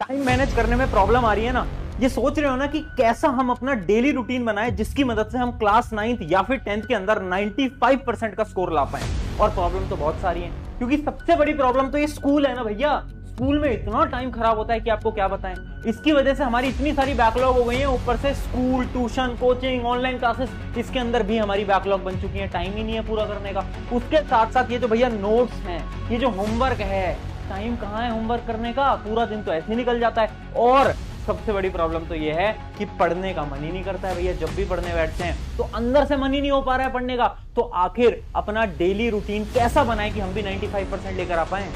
Time manage करने में problem आ रही है ना, ये सोच रहे हो ना कि कैसा हम अपना डेली रूटीन बनाए जिसकी मदद से हम क्लास 9th या फिर 10th के अंदर 95% का स्कोर ला पाए। और प्रॉब्लम तो बहुत सारी है, क्योंकि सबसे बड़ी प्रॉब्लम तो ये स्कूल है ना भैया। स्कूल में इतना टाइम खराब होता है कि आपको क्या बताएं। इसकी वजह से हमारी इतनी सारी बैकलॉग हो गई है, ऊपर से school, tuition, coaching, online classes, इसके अंदर भी हमारी बैकलॉग बन चुकी है। टाइम ही नहीं है पूरा करने का। उसके साथ साथ ये जो भैया नोट्स हैं, ये जो होमवर्क है, टाइम कहाँ है होमवर्क करने का, पूरा दिन तो ऐसे ही निकल जाता है। और सबसे बड़ी प्रॉब्लम तो ये है कि पढ़ने का मन ही नहीं करता है भैया। जब भी पढ़ने बैठते हैं तो अंदर से मन ही नहीं हो पा रहा है पढ़ने का। तो आखिर अपना डेली रूटीन कैसा बनाए कि हम भी 95% लेकर आ पाए।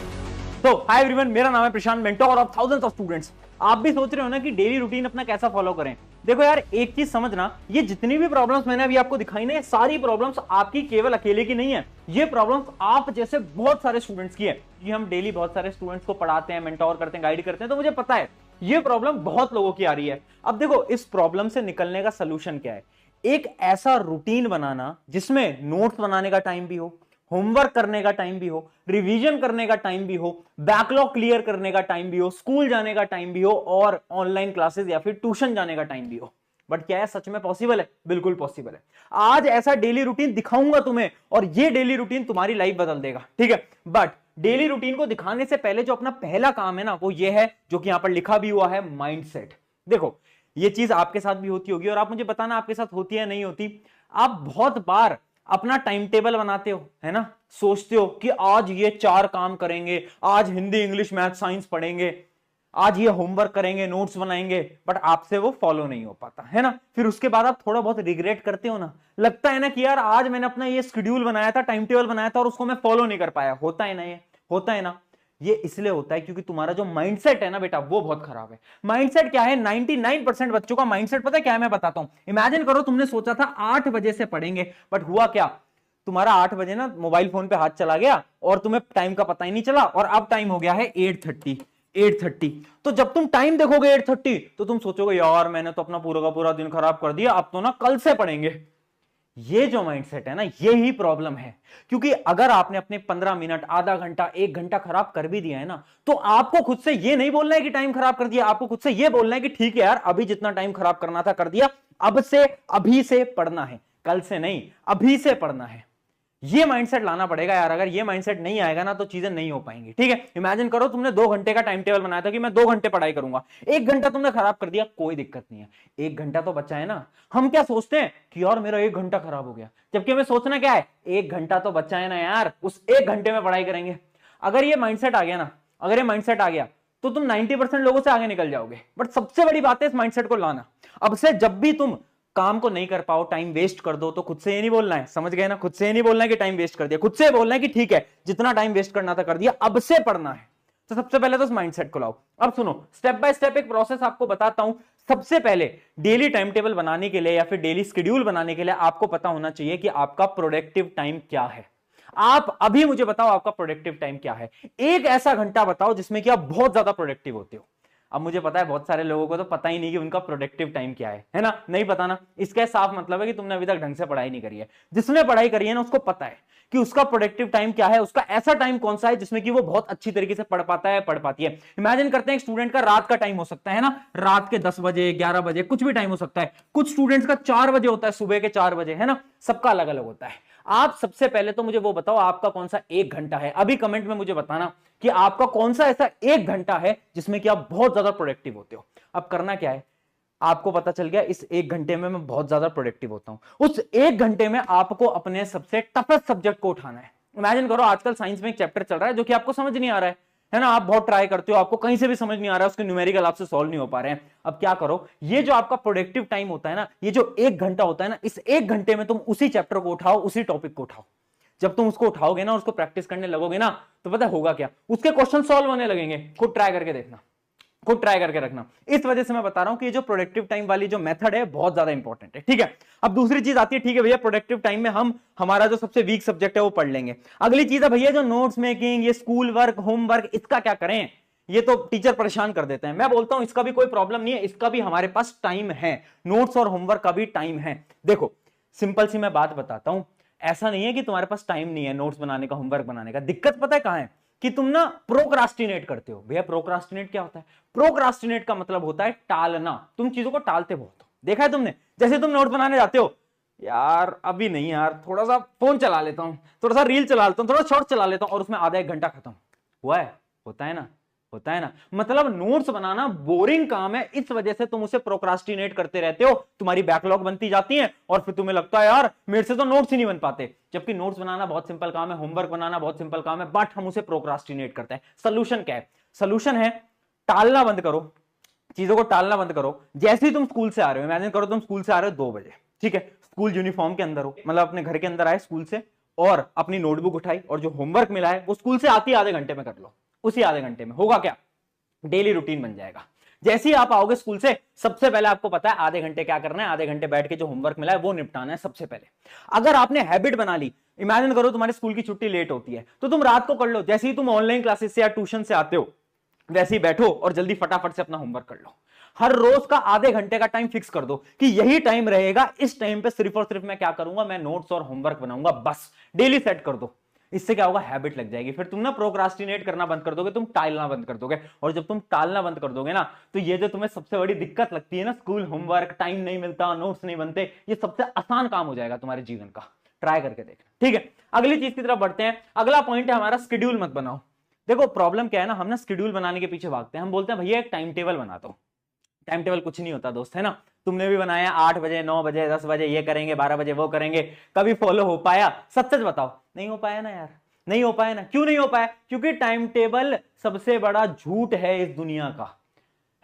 तो हाय एवरीवन, मेरा नाम है Prashant, mentor of thousands of students. आप भी सोच रहे हो ना कि डेली रूटीन अपना कैसा फॉलो करें। देखो यार, एक चीज समझना, ये जितनी भी प्रॉब्लम्स मैंने अभी आपको दिखाई ना, ये सारी प्रॉब्लम्स आपकी केवल अकेले की नहीं है। ये प्रॉब्लम्स आप जैसे बहुत सारे स्टूडेंट्स की है, कि हम डेली बहुत सारे स्टूडेंट्स को पढ़ाते हैं, मेंटोर करते हैं, गाइड करते हैं, तो मुझे पता है ये प्रॉब्लम बहुत लोगों की आ रही है। अब देखो, इस प्रॉब्लम से निकलने का सोल्यूशन क्या है? एक ऐसा रूटीन बनाना जिसमें नोट्स बनाने का टाइम भी हो, होमवर्क करने का टाइम भी हो, रिवीजन करने का टाइम भी हो, बैकलॉग क्लियर करने का टाइम भी हो, स्कूल जाने का टाइम भी हो, और ऑनलाइन क्लासेस या फिर ट्यूशन जाने का टाइम भी हो। बट क्या है, सच में पॉसिबल है? बिल्कुल पॉसिबल है। आज ऐसा डेली रूटीन दिखाऊंगा तुम्हें, और ये डेली रूटीन तुम्हारी लाइफ बदल देगा, ठीक है। बट डेली रूटीन को दिखाने से पहले जो अपना पहला काम है ना, वो ये है, जो कि यहां पर लिखा भी हुआ है, माइंडसेट। देखो, ये चीज आपके साथ भी होती होगी, और आप मुझे बताना आपके साथ होती है नहीं होती। आप बहुत बार अपना टाइम टेबल बनाते हो, है ना, सोचते हो कि आज ये 4 काम करेंगे, आज हिंदी, इंग्लिश, मैथ, साइंस पढ़ेंगे, आज ये होमवर्क करेंगे, नोट्स बनाएंगे, बट आपसे वो फॉलो नहीं हो पाता, है ना। फिर उसके बाद आप थोड़ा बहुत रिग्रेट करते हो ना, लगता है ना कि यार आज मैंने अपना ये शेड्यूल बनाया था, टाइम टेबल बनाया था, और उसको मैं फॉलो नहीं कर पाया। होता है ना, ये होता है ना। ये इसलिए होता है क्योंकि तुम्हारा जो माइंडसेट है ना बेटा, वो बहुत खराब है। माइंडसेट क्या है? 99% बच्चों का माइंडसेट पता है क्या है? मैं बताता हूं। इमेजिन करो, तुमने सोचा था 8 बजे से पढ़ेंगे, बट हुआ क्या? तुम्हारा 8 बजे ना मोबाइल फोन पे हाथ चला गया, और तुम्हें टाइम का पता ही नहीं चला, और अब टाइम हो गया है 8:30। 8:30। तो जब तुम टाइम देखोगे 8:30, तो तुम सोचोगे यार मैंने तो अपना पूरा का पूरा दिन खराब कर दिया, अब तो ना कल से पढ़ेंगे। ये जो माइंडसेट है ना, ये ही प्रॉब्लम है। क्योंकि अगर आपने अपने 15 मिनट, आधा घंटा, 1 घंटा खराब कर भी दिया है ना, तो आपको खुद से ये नहीं बोलना है कि टाइम खराब कर दिया। आपको खुद से ये बोलना है कि ठीक है यार, अभी जितना टाइम खराब करना था कर दिया, अब से, अभी से पढ़ना है, कल से नहीं, अभी से पढ़ना है। ये माइंडसेट लाना पड़ेगा यार। अगर ये माइंडसेट नहीं आएगा ना, तो चीजें नहीं हो पाएंगी, ठीक है। इमेजिन करो, तुमने 2 घंटे का टाइम टेबल बनाया था कि मैं 2 घंटे पढ़ाई करूंगा, 1 घंटा तुमने खराब कर दिया, कोई दिक्कत नहीं है, 1 घंटा तो बचा है ना। हम क्या सोचते हैं कि यार मेरा 1 घंटा खराब हो गया, जबकि हमें सोचना क्या है, 1 घंटा तो बचा है ना यार, उस 1 घंटे में पढ़ाई करेंगे। अगर ये माइंडसेट आ गया ना, अगर ये माइंडसेट आ गया, तो तुम 90% लोगों से आगे निकल जाओगे। बट सबसे बड़ी बात है इस माइंडसेट को लाना। अब से जब भी तुम काम को नहीं कर पाओ, टाइम वेस्ट कर दो, तो खुद से ये नहीं बोलना है, समझ गए ना, खुद से ये नहीं बोलना है कि टाइम वेस्ट कर दिया, खुद से बोलना है कि ठीक है, जितना टाइम वेस्ट करना था कर दिया, अब से पढ़ना है। तो सबसे पहले तो माइंडसेट को लाओ। अब सुनो, स्टेप बाय स्टेप एक प्रोसेस आपको बताता हूं। सबसे पहले डेली टाइम टेबल बनाने के लिए या फिर डेली शेड्यूल बनाने के लिए आपको पता होना चाहिए कि आपका प्रोडक्टिव टाइम क्या है। आप अभी मुझे बताओ, आपका प्रोडक्टिव टाइम क्या है? एक ऐसा घंटा बताओ जिसमें कि आप बहुत ज्यादा प्रोडक्टिव होते हो। अब मुझे पता है बहुत सारे लोगों को तो पता ही नहीं कि उनका प्रोडक्टिव टाइम क्या है ना, नहीं पता ना। इसका साफ मतलब है कि तुमने अभी तक ढंग से पढ़ाई नहीं करी है। जिसने पढ़ाई करी है ना, उसको पता है कि उसका प्रोडक्टिव टाइम क्या है, उसका ऐसा टाइम कौन सा है जिसमें कि वो बहुत अच्छी तरीके से पढ़ पाता है, पढ़ पाती है। इमेजिन करते हैं एक स्टूडेंट का रात का टाइम हो सकता है ना, रात के 10 बजे, 11 बजे, कुछ भी टाइम हो सकता है। कुछ स्टूडेंट्स का 4 बजे होता है, सुबह के 4 बजे, है ना। सबका अलग अलग होता है। आप सबसे पहले तो मुझे वो बताओ, आपका कौन सा 1 घंटा है? अभी कमेंट में मुझे बताना कि आपका कौन सा ऐसा 1 घंटा है जिसमें कि आप बहुत ज्यादा प्रोडक्टिव होते हो। अब करना क्या है, आपको पता चल गया इस 1 घंटे में मैं बहुत ज्यादा प्रोडक्टिव होता हूं। उस 1 घंटे में आपको अपने सबसे टफेस्ट सब्जेक्ट को उठाना है। इमेजिन करो, आजकल साइंस में एक चैप्टर चल रहा है जो कि आपको समझ नहीं आ रहा है ना। आप बहुत ट्राई करते हो, आपको कहीं से भी समझ नहीं आ रहा है, उसके न्यूमेरिकल आपसे सॉल्व नहीं हो पा रहे हैं। अब क्या करो, ये जो आपका प्रोडक्टिव टाइम होता है ना, ये जो 1 घंटा होता है ना, इस 1 घंटे में तुम उसी चैप्टर को उठाओ, उसी टॉपिक को उठाओ। जब तुम उसको उठाओगे ना, उसको प्रैक्टिस करने लगोगे ना, तो पता होगा क्या, उसके क्वेश्चन सॉल्व होने लगेंगे। खुद ट्राई करके देखना, खुद ट्राई करके रखना। इस वजह से मैं बता रहा हूं कि ये जो प्रोडक्टिव टाइम वाली जो मेथड है, बहुत ज्यादा इंपॉर्टेंट है, ठीक है। अब दूसरी चीज आती है, ठीक है भैया, प्रोडक्टिव टाइम में हम हमारा जो सबसे वीक सब्जेक्ट है वो पढ़ लेंगे। अगली चीज है भैया, जो नोट्स मेकिंग, ये स्कूल वर्क, होमवर्क, इसका क्या करें? ये तो टीचर परेशान कर देते हैं। मैं बोलता हूं इसका भी कोई प्रॉब्लम नहीं है, इसका भी हमारे पास टाइम है। नोट्स और होमवर्क का भी टाइम है। देखो, सिंपल सी मैं बात बताता हूं, ऐसा नहीं है कि तुम्हारे पास टाइम नहीं है नोट्स बनाने का, होमवर्क बनाने का। दिक्कत पता है कहां है? कि तुम ना प्रोक्रास्टिनेट करते हो। भैया प्रोक्रास्टिनेट क्या होता है? प्रोक्रास्टिनेट का मतलब होता है टालना। तुम चीजों को टालते बहुत हो। देखा है तुमने? जैसे तुम नोट बनाने जाते हो, यार अभी नहीं यार, थोड़ा सा फोन चला लेता हूं, थोड़ा सा रील चला लेता हूं, थोड़ा शॉर्ट चला लेता हूं, और उसमें आधा एक घंटा खत्म हुआ है। होता है ना? होता है ना? मतलब नोट्स बनाना बोरिंग काम है, इस वजह से तुम उसे प्रोक्रास्टिनेट करते रहते हो, तुम्हारी बैकलॉग बनती जाती है, और फिर तुम्हें लगता है यार मेरे से तो नोट्स ही नहीं बन पाते। जबकि नोट्स बनाना बहुत सिंपल काम है, होमवर्क बनाना बहुत सिंपल काम है, बट हम उसे प्रोक्रास्टिनेट करते हैं। सोल्यूशन क्या है? सोल्यूशन है टालना बंद करो, चीजों को टालना बंद करो। जैसे ही तुम स्कूल से आ रहे हो, इमेजिन करो तुम स्कूल से आ रहे हो 2 बजे, ठीक है, स्कूल यूनिफॉर्म के अंदर हो, मतलब अपने घर के अंदर आए स्कूल से, और अपनी नोटबुक उठाई, और जो होमवर्क मिला है वो स्कूल से आते आधे घंटे में कर लो। उसी आधे घंटे में होगा क्या? डेली रूटीन बन जाएगा। जैसे ही आप आओगे स्कूल से, सबसे पहले आपको पता है आधे घंटे क्या करना है, आधे घंटे बैठ के जो होमवर्क मिला है वो निपटाना है सबसे पहले। अगर आपने हैबिट बना ली, इमेजिन करो तुम्हारी स्कूल की छुट्टी लेट होती है, तो तुम रात को कर लो। जैसे ही तुम ऑनलाइन क्लासेस से या ट्यूशन से आते हो, वैसे ही बैठो और जल्दी फटाफट से अपना होमवर्क कर लो। हर रोज का आधे घंटे का टाइम फिक्स कर दो कि यही टाइम रहेगा, इस टाइम पे सिर्फ और सिर्फ मैं क्या करूंगा, मैं नोट्स और होमवर्क बनाऊंगा, बस। डेली सेट कर दो। इससे क्या होगा? हैबिट लग जाएगी। फिर तुम ना प्रोक्रास्टिनेट करना बंद कर दोगे, तुम टालना बंद कर दोगे, और जब तुम टालना बंद कर दोगे ना, तो ये जो तुम्हें सबसे बड़ी दिक्कत लगती है ना, स्कूल होमवर्क, टाइम नहीं मिलता, नोट्स नहीं बनते, ये सबसे आसान काम हो जाएगा तुम्हारे जीवन का। ट्राई करके देखना, ठीक है? अगली चीज की तरफ बढ़ते हैं। अगला पॉइंट है हमारा, शेड्यूल मत बनाओ। देखो प्रॉब्लम क्या है ना, हम ना शेड्यूल बनाने के पीछे भागते हैं। हम बोलते हैं भैया एक टाइम टेबल बना दो। टाइम टेबल कुछ नहीं होता दोस्त, है ना? तुमने भी बनाया 8 बजे, 9 बजे, 10 बजे ये करेंगे, 12 बजे वो करेंगे, कभी फॉलो हो पाया? सच सच बताओ, नहीं हो पाया ना यार, नहीं हो पाया ना। क्यों नहीं हो पाया? क्योंकि टाइम टेबल सबसे बड़ा झूठ है इस दुनिया का,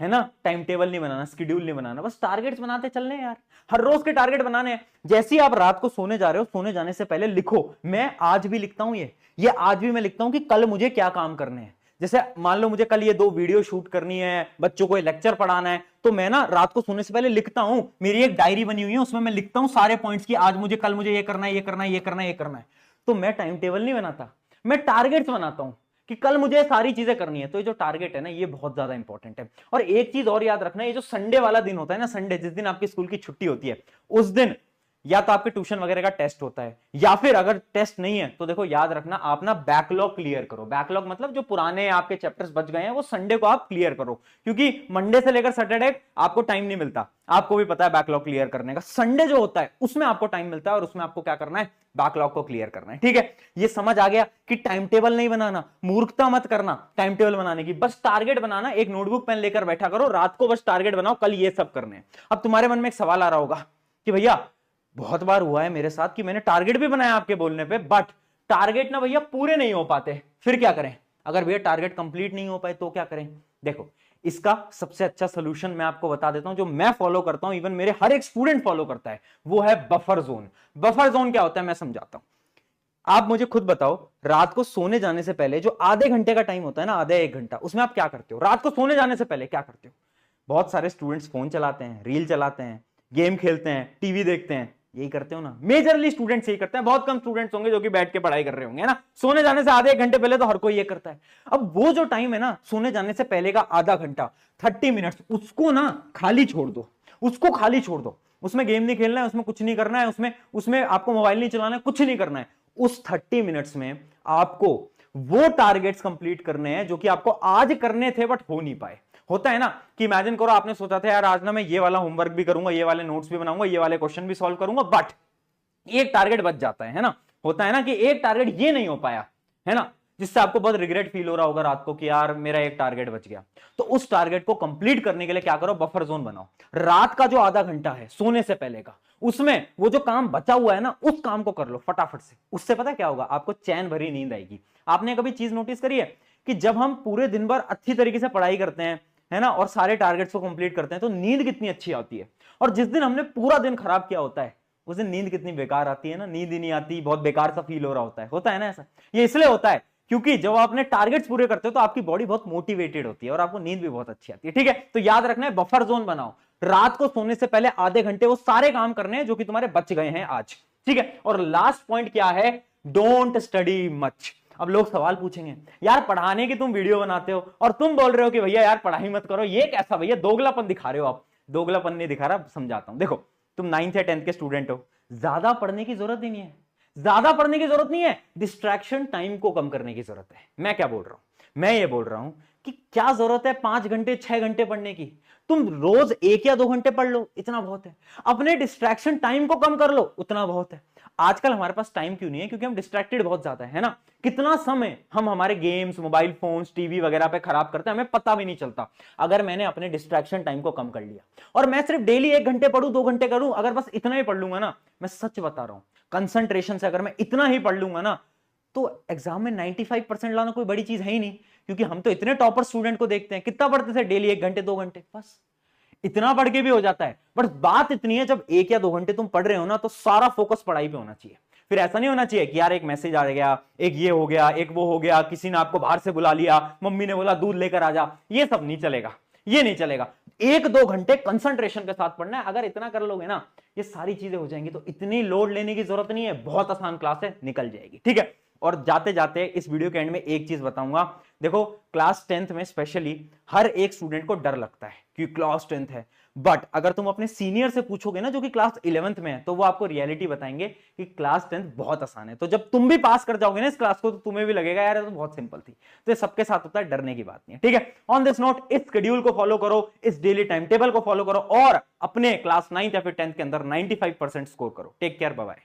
है ना? टाइम टेबल नहीं बनाना, शेड्यूल नहीं बनाना, बस टारगेट्स बनाते चलने हैं यार। हर रोज के टारगेट बनाने हैं। जैसे ही आप रात को सोने जा रहे हो, सोने जाने से पहले लिखो, मैं आज भी लिखता हूं ये आज भी मैं लिखता हूं कि कल मुझे क्या काम करने हैं। जैसे मान लो मुझे कल ये 2 वीडियो शूट करनी है, बच्चों को लेक्चर पढ़ाना है, तो मैं ना रात को सोने से पहले लिखता हूं। मेरी एक डायरी बनी हुई है, उसमें मैं लिखता हूं सारे पॉइंट्स की, आज मुझे, कल मुझे ये करना है, ये करना है, ये करना है, ये करना है। तो मैं टाइम टेबल नहीं बनाता, मैं टारगेट्स बनाता हूं कि कल मुझे सारी चीजें करनी है। तो ये जो टारगेट है ना, ये बहुत ज्यादा इंपॉर्टेंट है। और एक चीज और याद रखना, ये जो संडे वाला दिन होता है ना, संडे जिस दिन आपकी स्कूल की छुट्टी होती है, उस दिन या तो आपके ट्यूशन वगैरह का टेस्ट होता है, या फिर अगर टेस्ट नहीं है तो देखो याद रखना, आप ना बैकलॉग क्लियर करो। बैकलॉग मतलब जो पुराने आपके चैप्टर्स बच गए हैं, वो संडे को आप क्लियर करो, क्योंकि मंडे से लेकर सैटरडे आपको टाइम नहीं मिलता। आपको भी पता है बैकलॉग क्लियर करने का। संडे जो होता है उसमें आपको टाइम मिलता है, और उसमें आपको क्या करना है? बैकलॉग को क्लियर करना है, ठीक है? ये समझ आ गया कि टाइम टेबल नहीं बनाना, मूर्खता मत करना टाइम टेबल बनाने की, बस टारगेट बनाना। एक नोटबुक पेन लेकर बैठा करो, रात को बस टारगेट बनाओ, कल ये सब करने हैं। अब तुम्हारे मन में एक सवाल आ रहा होगा कि भैया बहुत बार हुआ है मेरे साथ कि मैंने टारगेट भी बनाया आपके बोलने पे, बट टारगेट ना भैया पूरे नहीं हो पाते, फिर क्या करें? अगर भैया टारगेट कंप्लीट नहीं हो पाए तो क्या करें? देखो इसका सबसे अच्छा सोल्यूशन मैं आपको बता देता हूं, जो मैं फॉलो करता हूं, इवन मेरे हर एक स्टूडेंट फॉलो करता है, वो है बफर जोन। बफर जोन क्या होता है मैं समझाता हूं। आप मुझे खुद बताओ, रात को सोने जाने से पहले जो आधे घंटे का टाइम होता है ना, आधा 1 घंटा, उसमें आप क्या करते हो? रात को सोने जाने से पहले क्या करते हो? बहुत सारे स्टूडेंट्स फोन चलाते हैं, रील चलाते हैं, गेम खेलते हैं, टीवी देखते हैं। यही करते हो ना? मेजरली स्टूडेंट्स यही करते हैं। बहुत कम स्टूडेंट्स होंगे जो कि बैठ के पढ़ाई कर रहे होंगे, है ना? सोने जाने से आधे 1 घंटे पहले तो हर कोई ये करता है। अब वो जो टाइम है ना, सोने जाने से पहले का आधा घंटा, 30 मिनट्स, उसको ना खाली छोड़ दो, उसको खाली छोड़ दो। उसमें गेम नहीं खेलना है, उसमें कुछ नहीं करना है, उसमें उसमें आपको मोबाइल नहीं चलाना है, कुछ नहीं करना है। उस 30 मिनट्स में आपको वो टारगेट्स कंप्लीट करने हैं जो कि आपको आज करने थे बट हो नहीं पाए। होता है ना कि इमेजिन करो आपने सोचा था यार आज ना मैं ये वाला होमवर्क भी करूंगा, ये वाले नोट्स भी बनाऊंगा, ये वाले क्वेश्चन भी सॉल्व करूंगा, बट एक टारगेट बच जाता है ना? होता है ना कि एक टारगेट ये नहीं हो पाया, है ना? जिससे आपको बहुत रिग्रेट फील हो रहा होगा रात को कि यार मेरा एक टारगेट बच गया। तो उस टारगेट को कंप्लीट करने के लिए क्या करो? बफर जोन बनाओ। रात का जो आधा घंटा है सोने से पहले का, उसमें वो जो काम बचा हुआ है ना, उस काम को कर लो फटाफट से। उससे पता क्या होगा? आपको चैन भरी नींद आएगी। आपने कभी चीज नोटिस करी है कि जब हम पूरे दिन भर अच्छी तरीके से पढ़ाई करते हैं, है ना, और सारे टारगेट्स को कंप्लीट करते हैं, तो नींद कितनी अच्छी आती है। और जिस दिन हमने पूरा दिन खराब किया होता है, उस दिन नींद कितनी बेकार आती है ना? नींद ही नहीं आती, बहुत बेकार सा फील हो रहा होता है ना ऐसा? ये इसलिए होता है क्योंकि जब आपने टारगेट्स पूरे करते हो तो आपकी बॉडी बहुत मोटिवेटेड होती है और आपको नींद भी बहुत अच्छी आती है, ठीक है? तो याद रखना है, बफर जोन बनाओ। रात को सोने से पहले आधे घंटे वो सारे काम करने हैं जो कि तुम्हारे बच गए हैं आज, ठीक है? और लास्ट पॉइंट क्या है? Don't study much. अब लोग सवाल पूछेंगे, यार पढ़ाने की तुम वीडियो बनाते हो और तुम बोल रहे हो कि भैया यार पढ़ाई मत करो, ये कैसा भैया दोगलापन दिखा रहे हो आप? दोगलापन नहीं दिखा रहा, समझाता हूं। देखो तुम 9th या 10th के स्टूडेंट हो, ज्यादा पढ़ने की जरूरत ही नहीं है। ज्यादा पढ़ने की जरूरत नहीं है, डिस्ट्रैक्शन टाइम को कम करने की जरूरत है। मैं क्या बोल रहा हूं, मैं ये बोल रहा हूं कि क्या जरूरत है 5 घंटे 6 घंटे पढ़ने की, तुम रोज 1 या 2 घंटे पढ़ लो, इतना बहुत है। अपने डिस्ट्रैक्शन टाइम को कम कर लो, उतना बहुत है। आजकल हमारे पास टाइम क्यों नहीं है? क्योंकि हम डिस्ट्रैक्टेड बहुत ज्यादा है ना। कितना समय हम हमारे गेम्स, मोबाइल फोन्स, टीवी वगैरह पे खराब करते हैं, हमें पता भी नहीं चलता। अगर मैंने अपने डिस्ट्रैक्शन टाइम को कम कर लिया और मैं सिर्फ डेली 1 घंटे पढ़ूं, 2 घंटे करूं, अगर बस इतना ही पढ़ लूंगा ना, मैं सच बता रहा हूं, कंसंट्रेशन से अगर मैं इतना ही पढ़ लूंगा ना, तो एग्जाम में 95% लाना कोई बड़ी चीज है ही नहीं। क्योंकि हम तो इतने टॉपर स्टूडेंट को देखते हैं, कितना पढ़ते थे डेली? 1 घंटे 2 घंटे, बस इतना पढ़ के भी हो जाता है। बट बात इतनी है, जब 1 या 2 घंटे तुम पढ़ रहे हो ना, तो सारा फोकस पढ़ाई पे होना चाहिए। फिर ऐसा नहीं होना चाहिए कि यार एक मैसेज आ गया, एक ये हो गया, एक वो हो गया, किसी ने आपको बाहर से बुला लिया, मम्मी ने बोला दूध लेकर आ जा, ये सब नहीं चलेगा, ये नहीं चलेगा। 1-2 घंटे कंसंट्रेशन के साथ पढ़ना है। अगर इतना कर लोगे ना, ये सारी चीजें हो जाएंगी। तो इतनी लोड लेने की जरूरत नहीं है, बहुत आसान क्लास है, निकल जाएगी। ठीक है। और जाते जाते इस वीडियो के एंड में एक चीज बताऊंगा। देखो, क्लास 10th में स्पेशली हर एक स्टूडेंट को डर लगता है कि क्लास 10th है। बट अगर तुम अपने सीनियर से पूछोगे ना, जो कि क्लास 11th में है, तो वो आपको रियलिटी बताएंगे कि क्लास 10th बहुत आसान है। तो जब तुम भी पास कर जाओगे ना इस क्लास को, तो तुम्हें भी लगेगा यार ये तो बहुत सिंपल थी। तो ये सबके साथ होता है, डरने की बात नहीं है। ठीक है। ऑन दिस नोट, इस शेड्यूल को फॉलो करो, इस डेली टाइम टेबल को फॉलो करो और अपने क्लास 9th या फिर 10th के अंदर 95% स्कोर करो। Take care, bye bye.